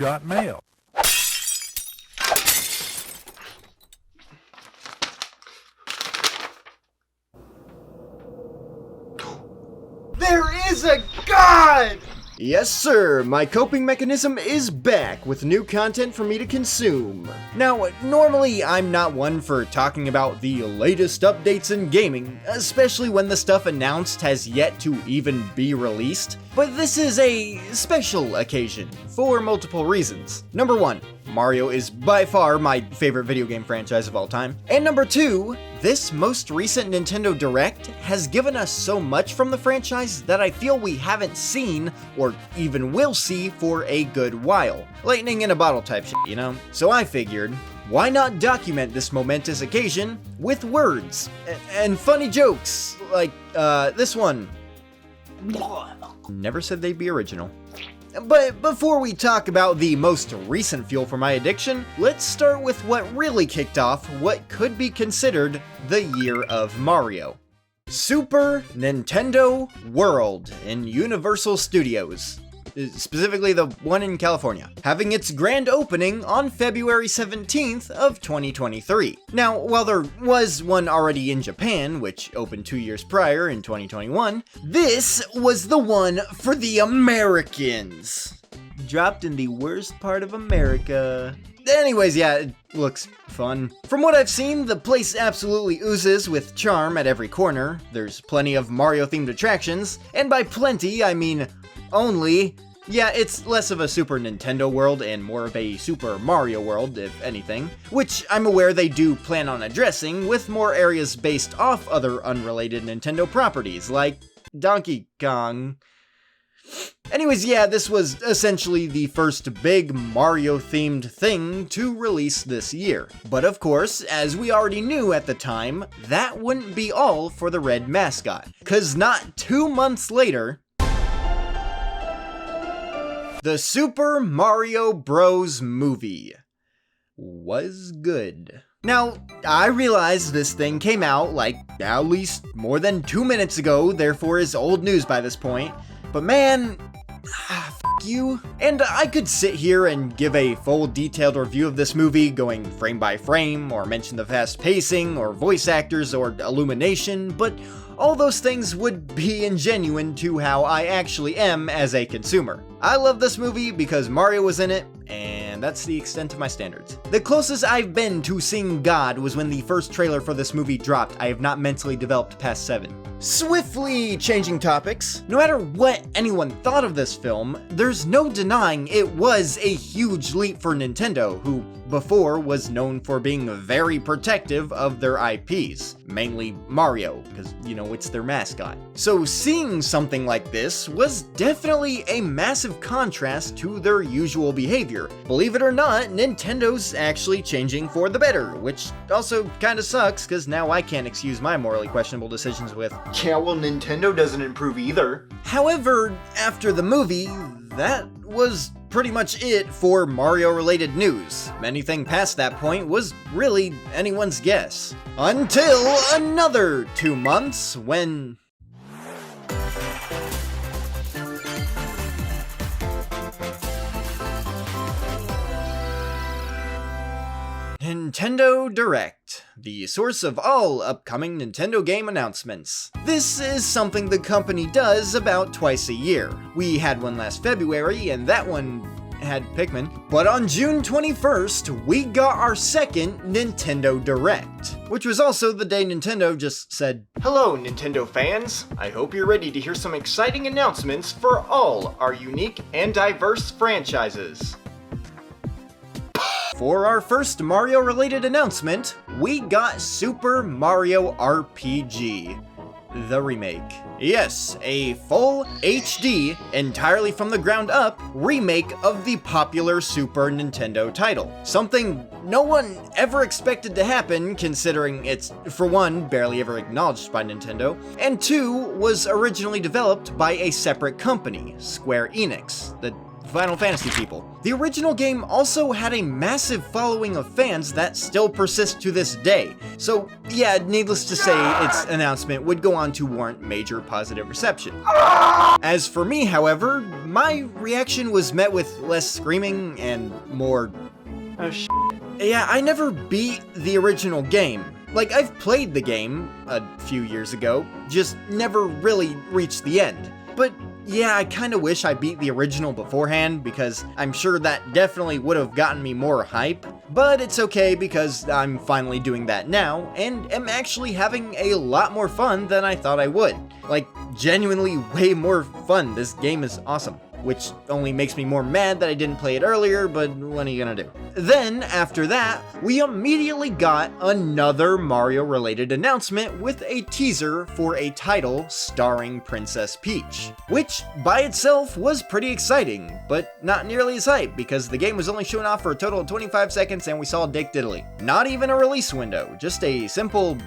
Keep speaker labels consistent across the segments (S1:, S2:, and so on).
S1: got mail.
S2: There is a God!
S3: Yes, sir, my coping mechanism is back with new content for me to consume. Now, normally I'm not one for talking about the latest updates in gaming, especially when the stuff announced has yet to even be released, but this is a special occasion for multiple reasons. Number one, Mario is by far my favorite video game franchise of all time. And number two, this most recent Nintendo Direct has given us so much from the franchise that I feel we haven't seen, or even will see, for a good while. Lightning in a bottle type shit, you know? So I figured, why not document this momentous occasion with words and funny jokes, like, this one. Never said they'd be original. But before we talk about the most recent fuel for my addiction, let's start with what really kicked off what could be considered the year of Mario. Super Nintendo World in Universal Studios, specifically the one in California, having its grand opening on February 17th of 2023. Now, while there was one already in Japan, which opened 2 years prior in 2021, this was the one for the Americans. Dropped in the worst part of America. Anyways, yeah, it looks fun. From what I've seen, the place absolutely oozes with charm at every corner. There's plenty of Mario-themed attractions, and by plenty, I mean only. Yeah, it's less of a Super Nintendo World and more of a Super Mario World, if anything, which I'm aware they do plan on addressing, with more areas based off other unrelated Nintendo properties, like Donkey Kong. Anyways, yeah, this was essentially the first big Mario-themed thing to release this year. But of course, as we already knew at the time, that wouldn't be all for the red mascot. 'Cause not 2 months later, the Super Mario Bros. Movie was good. Now, I realize this thing came out like at least more than 2 minutes ago, therefore is old news by this point, but man, f you. And I could sit here and give a full detailed review of this movie, going frame by frame, or mention the fast pacing, or voice actors, or illumination, but all those things would be ingenuine to how I actually am as a consumer. I love this movie because Mario was in it, and that's the extent of my standards. The closest I've been to seeing God was when the first trailer for this movie dropped. I have not mentally developed past 7. Swiftly changing topics, no matter what anyone thought of this film, there's no denying it was a huge leap for Nintendo, who before was known for being very protective of their IPs, mainly Mario, because, you know, it's their mascot. So seeing something like this was definitely a massive contrast to their usual behavior. Believe it or not, Nintendo's actually changing for the better, which also kinda sucks, because now I can't excuse my morally questionable decisions with,
S2: Yeah, well, Nintendo doesn't improve either.
S3: However, after the movie, that was pretty much it for Mario-related news. Anything past that point was really anyone's guess. Until another 2 months, when Nintendo Direct, the source of all upcoming Nintendo game announcements. This is something the company does about twice a year. We had one last February, and that one had Pikmin. But on June 21st, we got our second Nintendo Direct, which was also the day Nintendo just said,
S2: Hello, Nintendo fans. I hope you're ready to hear some exciting announcements for all our unique and diverse franchises.
S3: For our first Mario-related announcement, we got Super Mario RPG, the remake. Yes, a full HD, entirely from the ground up, remake of the popular Super Nintendo title. Something no one ever expected to happen, considering it's, for one, barely ever acknowledged by Nintendo, and two, was originally developed by a separate company, Square Enix, the Final Fantasy people. The original game also had a massive following of fans that still persist to this day, so yeah, needless to say, its announcement would go on to warrant major positive reception. As for me, however, my reaction was met with less screaming and more...
S2: Oh sh**.
S3: Yeah, I never beat the original game. Like, I've played the game a few years ago, just never really reached the end. But yeah, I kinda wish I beat the original beforehand, because I'm sure that definitely would have gotten me more hype. But it's okay, because I'm finally doing that now, and am actually having a lot more fun than I thought I would. Like, genuinely way more fun. This game is awesome. Which only makes me more mad that I didn't play it earlier, but what are you gonna do? Then, after that, we immediately got another Mario-related announcement with a teaser for a title starring Princess Peach. Which, by itself, was pretty exciting, but not nearly as hype, because the game was only shown off for a total of 25 seconds and we saw Dick Diddley. Not even a release window, just a simple,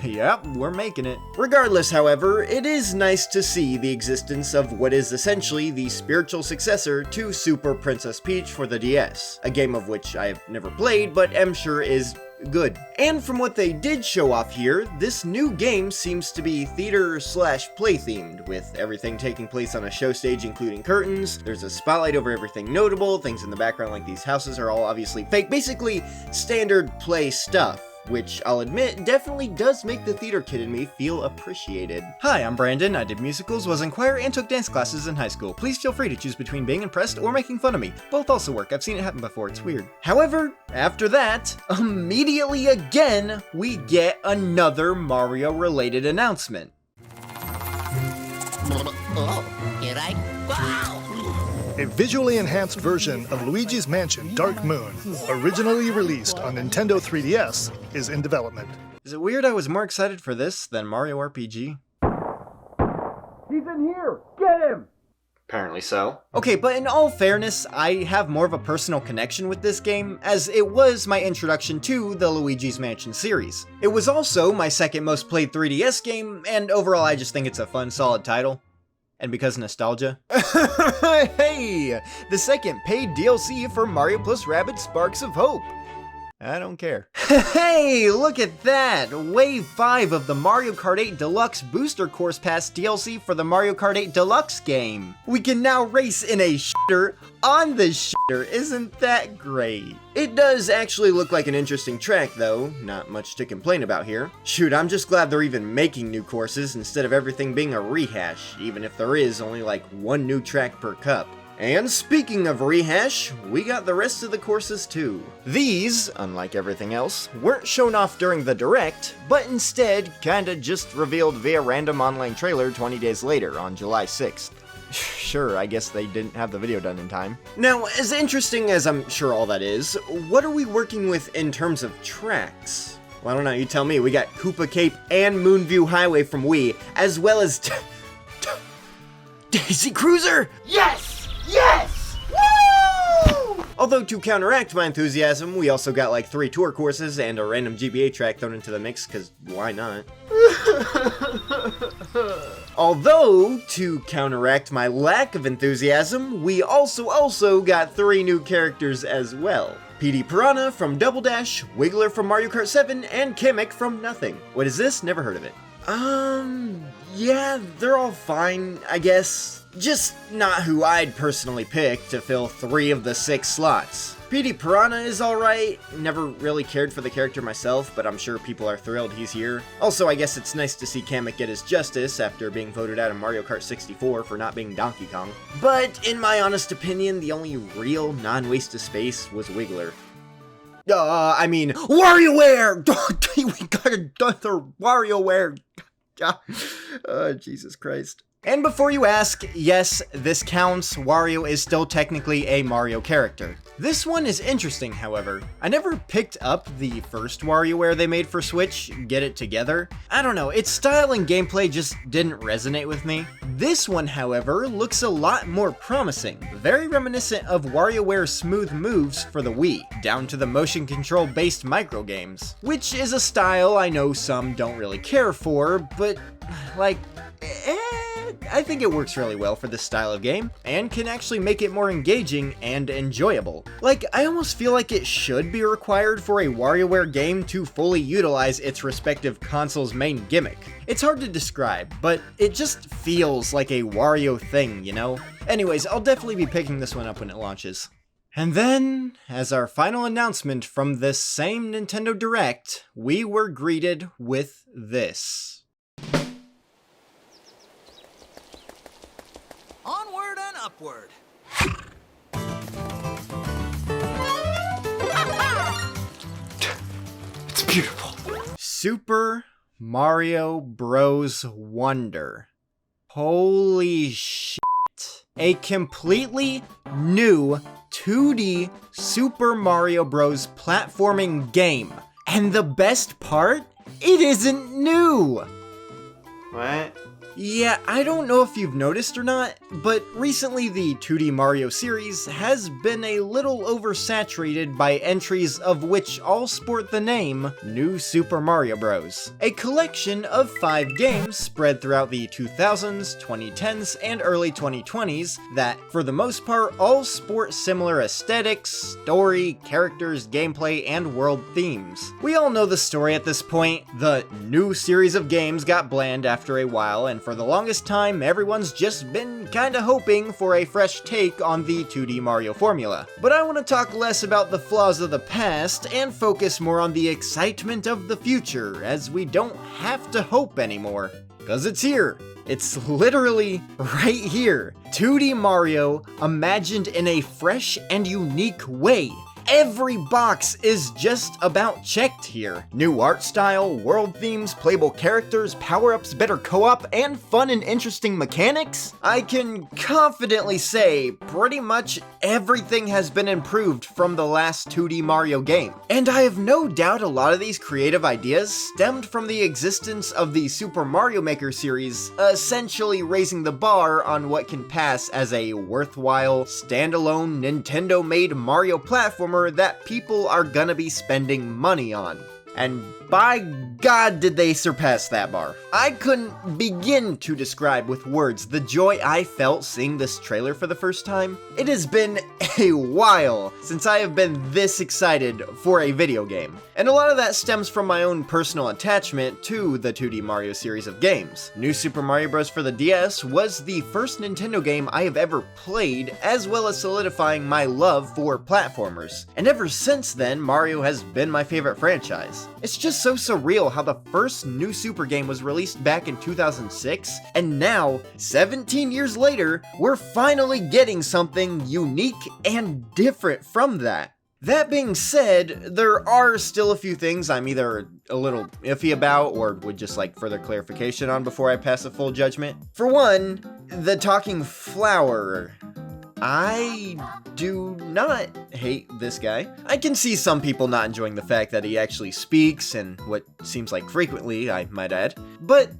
S3: yep, we're making it. Regardless, however, it is nice to see the existence of what is essentially the spiritual successor to Super Princess Peach for the DS, a game of which I have never played, but am sure is good. And from what they did show off here, this new game seems to be theater/play themed, with everything taking place on a show stage including curtains, there's a spotlight over everything notable, things in the background like these houses are all obviously fake, basically standard play stuff. Which, I'll admit, definitely does make the theater kid in me feel appreciated. Hi, I'm Brandon, I did musicals, was in choir, and took dance classes in high school. Please feel free to choose between being impressed or making fun of me. Both also work, I've seen it happen before, it's weird. However, after that, immediately again, we get another Mario-related announcement.
S1: Oh, here I go!
S4: A visually enhanced version of Luigi's Mansion Dark Moon, originally released on Nintendo 3DS, is in development.
S3: Is it weird I was more excited for this than Mario RPG?
S2: He's in here! Get him! Apparently so.
S3: Okay, but in all fairness, I have more of a personal connection with this game, as it was my introduction to the Luigi's Mansion series. It was also my second most played 3DS game, and overall I just think it's a fun, solid title. And because nostalgia. Hey! The second paid DLC for Mario plus Rabbids Sparks of Hope. I don't care. Hey, look at that! Wave 5 of the Mario Kart 8 Deluxe Booster Course Pass DLC for the Mario Kart 8 Deluxe game. We can now race in a shitter on the shitter, isn't that great? It does actually look like an interesting track though, not much to complain about here. Shoot, I'm just glad they're even making new courses instead of everything being a rehash, even if there is only like one new track per cup. And speaking of rehash, we got the rest of the courses too. These, unlike everything else, weren't shown off during the Direct, but instead kinda just revealed via random online trailer 20 days later on July 6th. Sure, I guess they didn't have the video done in time. Now, as interesting as I'm sure all that is, what are we working with in terms of tracks? Well, I don't know, you tell me. We got Koopa Cape and Moonview Highway from Wii, as well as Daisy Cruiser!
S2: Yes! Yes! Woo!
S3: Although to counteract my enthusiasm, we also got like 3 tour courses and a random GBA track thrown into the mix, cause why not? Although, to counteract my lack of enthusiasm, we also got 3 new characters as well. PD Piranha from Double Dash, Wiggler from Mario Kart 7, and Kamek from Nothing. What is this? Never heard of it. Yeah, they're all fine, I guess. Just not who I'd personally pick to fill 3 of the 6 slots. PD Piranha is alright, never really cared for the character myself, but I'm sure people are thrilled he's here. Also, I guess it's nice to see Kamek get his justice after being voted out of Mario Kart 64 for not being Donkey Kong. But in my honest opinion, the only real non-waste of space was Wiggler. I mean, WarioWare! We got another WarioWare! Jesus Christ. And before you ask, yes, this counts, Wario is still technically a Mario character. This one is interesting, however. I never picked up the first WarioWare they made for Switch, Get It Together. I don't know, its style and gameplay just didn't resonate with me. This one, however, looks a lot more promising. Very reminiscent of WarioWare's smooth moves for the Wii, down to the motion control based microgames. Which is a style I know some don't really care for, but like, I think it works really well for this style of game, and can actually make it more engaging and enjoyable. Like, I almost feel like it should be required for a WarioWare game to fully utilize its respective console's main gimmick. It's hard to describe, but it just feels like a Wario thing, you know? Anyways, I'll definitely be picking this one up when it launches. And then, as our final announcement from this same Nintendo Direct, we were greeted with this.
S1: Onward and upward.
S2: It's beautiful.
S3: Super Mario Bros. Wonder. Holy shit. A completely new 2D Super Mario Bros. Platforming game. And the best part? It isn't new!
S2: What?
S3: Yeah, I don't know if you've noticed or not, but recently the 2D Mario series has been a little oversaturated by entries of which all sport the name New Super Mario Bros. A collection of 5 games spread throughout the 2000s, 2010s, and early 2020s that, for the most part, all sport similar aesthetics, story, characters, gameplay, and world themes. We all know the story at this point. The new series of games got bland after a while, and for the longest time, everyone's just been kinda hoping for a fresh take on the 2D Mario formula. But I want to talk less about the flaws of the past and focus more on the excitement of the future, as we don't have to hope anymore. 'Cause it's here. It's literally right here. 2D Mario imagined in a fresh and unique way. Every box is just about checked here. New art style, world themes, playable characters, power-ups, better co-op, and fun and interesting mechanics? I can confidently say pretty much everything has been improved from the last 2D Mario game. And I have no doubt a lot of these creative ideas stemmed from the existence of the Super Mario Maker series, essentially raising the bar on what can pass as a worthwhile, standalone, Nintendo-made Mario platformer that people are gonna be spending money on. And by God did they surpass that bar. I couldn't begin to describe with words the joy I felt seeing this trailer for the first time. It has been a while since I have been this excited for a video game. And a lot of that stems from my own personal attachment to the 2D Mario series of games. New Super Mario Bros. For the DS was the first Nintendo game I have ever played, as well as solidifying my love for platformers. And ever since then, Mario has been my favorite franchise. It's just so surreal how the first New Super game was released back in 2006, and now, 17 years later, we're finally getting something unique and different from that. That being said, there are still a few things I'm either a little iffy about or would just like further clarification on before I pass a full judgment. For one, the talking flower. I do not hate this guy. I can see some people not enjoying the fact that he actually speaks, and what seems like frequently, I might add. But,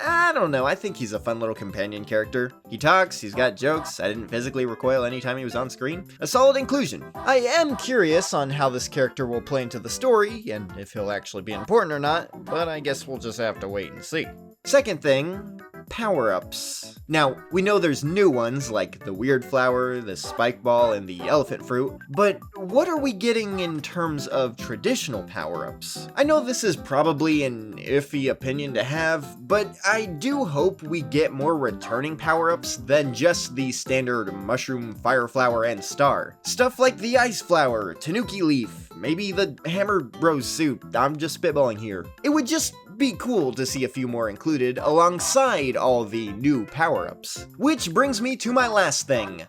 S3: I don't know, I think he's a fun little companion character. He talks, he's got jokes, I didn't physically recoil anytime he was on screen. A solid inclusion. I am curious on how this character will play into the story, and if he'll actually be important or not, but I guess we'll just have to wait and see. Second thing, power-ups. Now, we know there's new ones like the weird flower, the spike ball, and the elephant fruit, but what are we getting in terms of traditional power-ups? I know this is probably an iffy opinion to have, but I do hope we get more returning power-ups than just the standard mushroom, fire flower, and star. Stuff like the ice flower, tanuki leaf, maybe the hammer rose suit. I'm just spitballing here. It would just be cool to see a few more included alongside all the new power-ups. Which brings me to my last thing.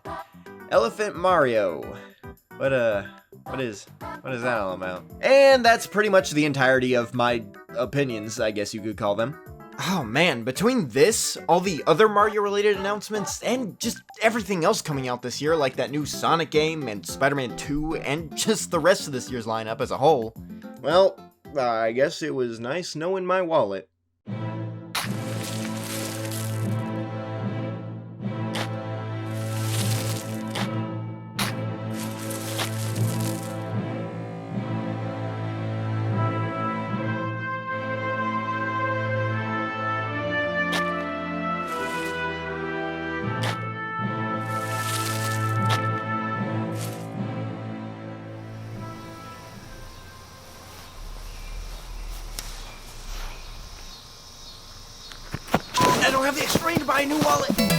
S3: Elephant Mario. What is that all about? And that's pretty much the entirety of my opinions, I guess you could call them. Oh man, between this, all the other Mario-related announcements, and just everything else coming out this year, like that new Sonic game and Spider-Man 2, and just the rest of this year's lineup as a whole, well, I guess it was nice knowing my wallet.
S5: I don't have the extra money to buy a new wallet.